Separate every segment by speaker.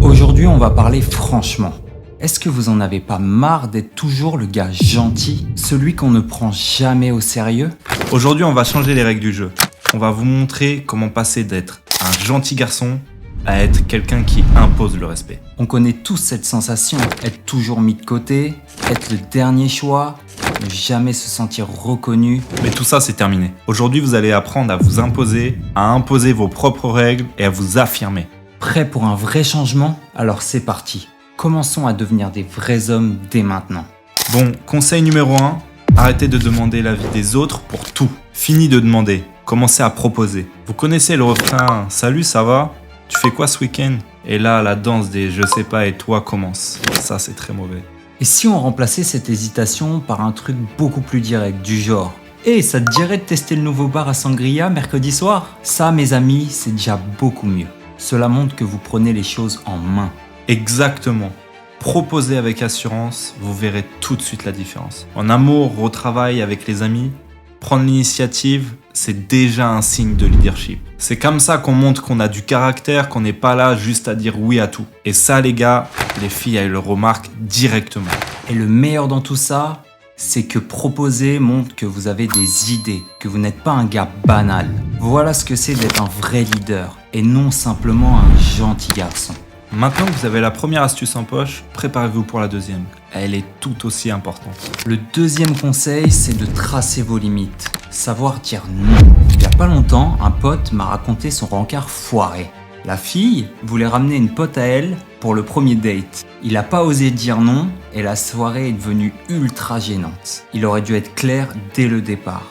Speaker 1: Aujourd'hui, on va parler franchement. Est-ce que vous en avez pas marre d'être toujours le gars gentil, celui qu'on ne prend jamais au sérieux?
Speaker 2: Aujourd'hui, on va changer les règles du jeu. On va vous montrer comment passer d'être un gentil garçon à être quelqu'un qui impose le respect.
Speaker 1: On connaît tous cette sensation, être toujours mis de côté, être le dernier choix, ne jamais se sentir reconnu.
Speaker 2: Mais tout ça, c'est terminé. Aujourd'hui, vous allez apprendre à vous imposer, à imposer vos propres règles et à vous affirmer.
Speaker 1: Prêt pour un vrai changement? Alors c'est parti. Commençons à devenir des vrais hommes dès maintenant.
Speaker 2: Bon, conseil numéro 1, arrêtez de demander l'avis des autres pour tout. Fini de demander, commencez à proposer. Vous connaissez le refrain « Salut, ça va ? Tu fais quoi ce week-end ?» Et là, la danse des « Je sais pas et toi » commence. Ça, c'est très mauvais.
Speaker 1: Et si on remplaçait cette hésitation par un truc beaucoup plus direct, du genre « Hey, ça te dirait de tester le nouveau bar à Sangria mercredi soir ?» Ça, mes amis, c'est déjà beaucoup mieux. Cela montre que vous prenez les choses en main.
Speaker 2: Exactement. Proposez avec assurance, vous verrez tout de suite la différence. En amour, au travail, avec les amis, prendre l'initiative, c'est déjà un signe de leadership. C'est comme ça qu'on montre qu'on a du caractère, qu'on n'est pas là juste à dire oui à tout. Et ça, les gars, les filles, elles le remarquent directement.
Speaker 1: Et le meilleur dans tout ça, c'est que proposer montre que vous avez des idées, que vous n'êtes pas un gars banal. Voilà ce que c'est d'être un vrai leader, et non simplement un gentil garçon.
Speaker 2: Maintenant que vous avez la première astuce en poche, préparez-vous pour la deuxième. Elle est tout aussi importante.
Speaker 1: Le deuxième conseil, c'est de tracer vos limites. Savoir dire non. Il n'y a pas longtemps, un pote m'a raconté son rencard foiré. La fille voulait ramener une pote à elle pour le premier date. Il n'a pas osé dire non et la soirée est devenue ultra gênante. Il aurait dû être clair dès le départ.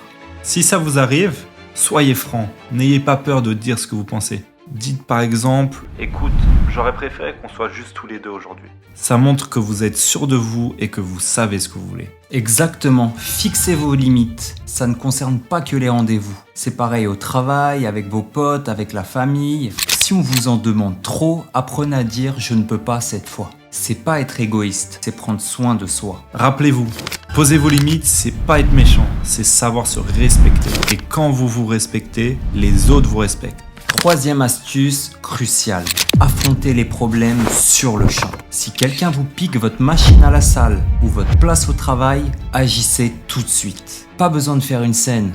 Speaker 2: Si ça vous arrive, soyez franc. N'ayez pas peur de dire ce que vous pensez. Dites par exemple « Écoute, j'aurais préféré qu'on soit juste tous les deux aujourd'hui. » Ça montre que vous êtes sûr de vous et que vous savez ce que vous voulez.
Speaker 1: Exactement, fixez vos limites. Ça ne concerne pas que les rendez-vous. C'est pareil au travail, avec vos potes, avec la famille. Si on vous en demande trop, apprenez à dire « je ne peux pas cette fois ». C'est pas être égoïste, c'est prendre soin de soi.
Speaker 2: Rappelez-vous, poser vos limites, c'est pas être méchant, c'est savoir se respecter. Et quand vous vous respectez, les autres vous respectent.
Speaker 1: Troisième astuce cruciale, affrontez les problèmes sur le champ. Si quelqu'un vous pique votre machine à la salle ou votre place au travail, agissez tout de suite. Pas besoin de faire une scène,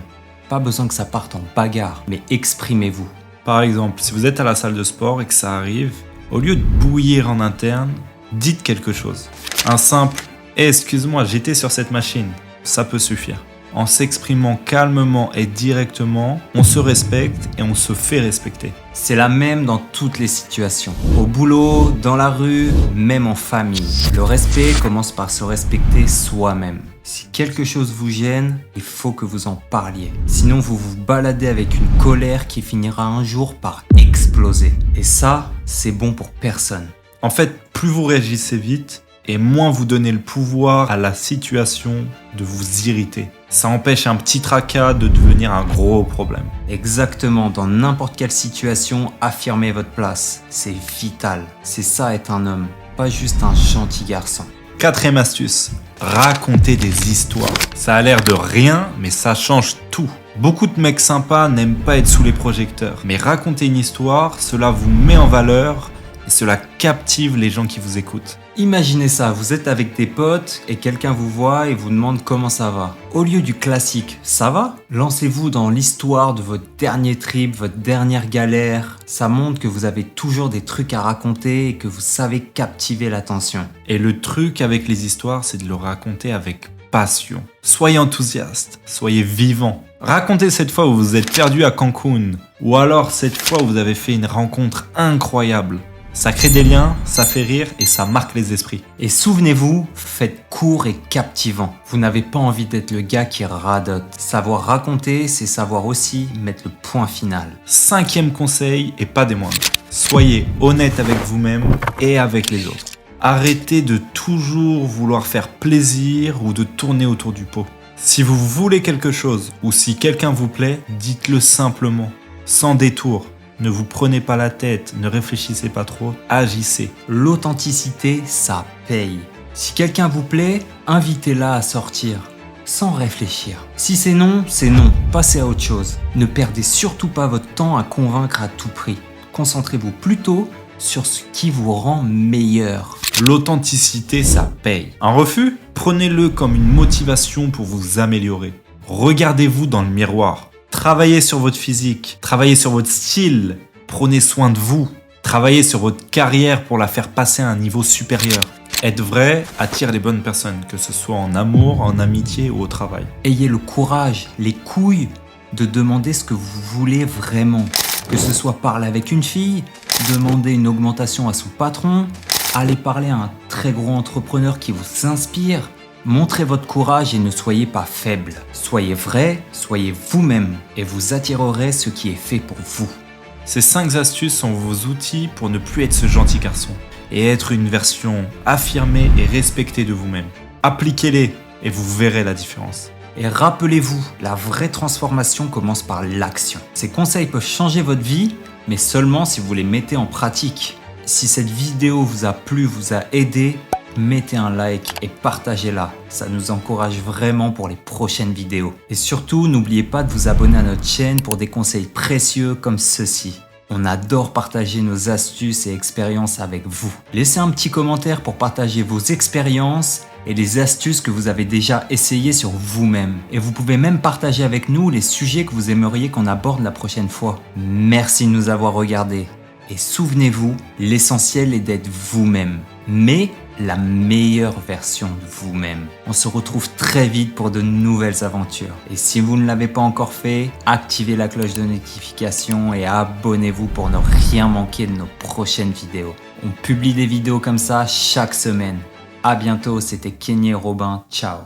Speaker 1: pas besoin que ça parte en bagarre, mais exprimez-vous.
Speaker 2: Par exemple, si vous êtes à la salle de sport et que ça arrive, au lieu de bouillir en interne, dites quelque chose. Un simple « Hey, excuse-moi, j'étais sur cette machine », ça peut suffire. En s'exprimant calmement et directement, on se respecte et on se fait respecter.
Speaker 1: C'est la même dans toutes les situations. Au boulot, dans la rue, même en famille. Le respect commence par se respecter soi-même. Si quelque chose vous gêne, il faut que vous en parliez. Sinon, vous vous baladez avec une colère qui finira un jour par exploser. Et ça, c'est bon pour personne.
Speaker 2: En fait, plus vous réagissez vite, et moins vous donnez le pouvoir à la situation de vous irriter. Ça empêche un petit tracas de devenir un gros problème.
Speaker 1: Exactement, dans n'importe quelle situation, affirmez votre place. C'est vital. C'est ça être un homme, pas juste un gentil garçon.
Speaker 2: Quatrième astuce, racontez des histoires. Ça a l'air de rien, mais ça change tout. Beaucoup de mecs sympas n'aiment pas être sous les projecteurs. Mais raconter une histoire, cela vous met en valeur et cela captive les gens qui vous écoutent.
Speaker 1: Imaginez ça, vous êtes avec des potes et quelqu'un vous voit et vous demande comment ça va. Au lieu du classique « ça va ?», lancez-vous dans l'histoire de votre dernier trip, votre dernière galère. Ça montre que vous avez toujours des trucs à raconter et que vous savez captiver l'attention.
Speaker 2: Et le truc avec les histoires, c'est de le raconter avec passion. Soyez enthousiaste, soyez vivant. Racontez cette fois où vous êtes perdu à Cancun, ou alors cette fois où vous avez fait une rencontre incroyable. Ça crée des liens, ça fait rire et ça marque les esprits.
Speaker 1: Et souvenez-vous, faites court et captivant. Vous n'avez pas envie d'être le gars qui radote. Savoir raconter, c'est savoir aussi mettre le point final.
Speaker 2: Cinquième conseil, et pas des moindres. Soyez honnête avec vous-même et avec les autres. Arrêtez de toujours vouloir faire plaisir ou de tourner autour du pot. Si vous voulez quelque chose ou si quelqu'un vous plaît, dites-le simplement, sans détour. Ne vous prenez pas la tête, ne réfléchissez pas trop, agissez.
Speaker 1: L'authenticité, ça paye. Si quelqu'un vous plaît, invitez-la à sortir, sans réfléchir. Si c'est non, passez à autre chose. Ne perdez surtout pas votre temps à convaincre à tout prix. Concentrez-vous plutôt sur ce qui vous rend meilleur.
Speaker 2: L'authenticité, ça paye. Un refus? Prenez-le comme une motivation pour vous améliorer. Regardez-vous dans le miroir. Travaillez sur votre physique. Travaillez sur votre style. Prenez soin de vous. Travaillez sur votre carrière pour la faire passer à un niveau supérieur. Être vrai attire les bonnes personnes, que ce soit en amour, en amitié ou au travail.
Speaker 1: Ayez le courage, les couilles de demander ce que vous voulez vraiment. Que ce soit parler avec une fille, demander une augmentation à son patron, aller parler à un très gros entrepreneur qui vous inspire. Montrez votre courage et ne soyez pas faible. Soyez vrai, soyez vous-même et vous attirerez ce qui est fait pour vous.
Speaker 2: Ces 5 astuces sont vos outils pour ne plus être ce gentil garçon et être une version affirmée et respectée de vous-même. Appliquez-les et vous verrez la différence.
Speaker 1: Et rappelez-vous, la vraie transformation commence par l'action. Ces conseils peuvent changer votre vie, mais seulement si vous les mettez en pratique. Si cette vidéo vous a plu, vous a aidé, mettez un like et partagez-la. Ça nous encourage vraiment pour les prochaines vidéos. Et surtout, n'oubliez pas de vous abonner à notre chaîne pour des conseils précieux comme ceux-ci. On adore partager nos astuces et expériences avec vous. Laissez un petit commentaire pour partager vos expériences et les astuces que vous avez déjà essayées sur vous-même. Et vous pouvez même partager avec nous les sujets que vous aimeriez qu'on aborde la prochaine fois. Merci de nous avoir regardés. Et souvenez-vous, l'essentiel est d'être vous-même, mais la meilleure version de vous-même. On se retrouve très vite pour de nouvelles aventures. Et si vous ne l'avez pas encore fait, activez la cloche de notification et abonnez-vous pour ne rien manquer de nos prochaines vidéos. On publie des vidéos comme ça chaque semaine. À bientôt, c'était Kenny et Robin. Ciao.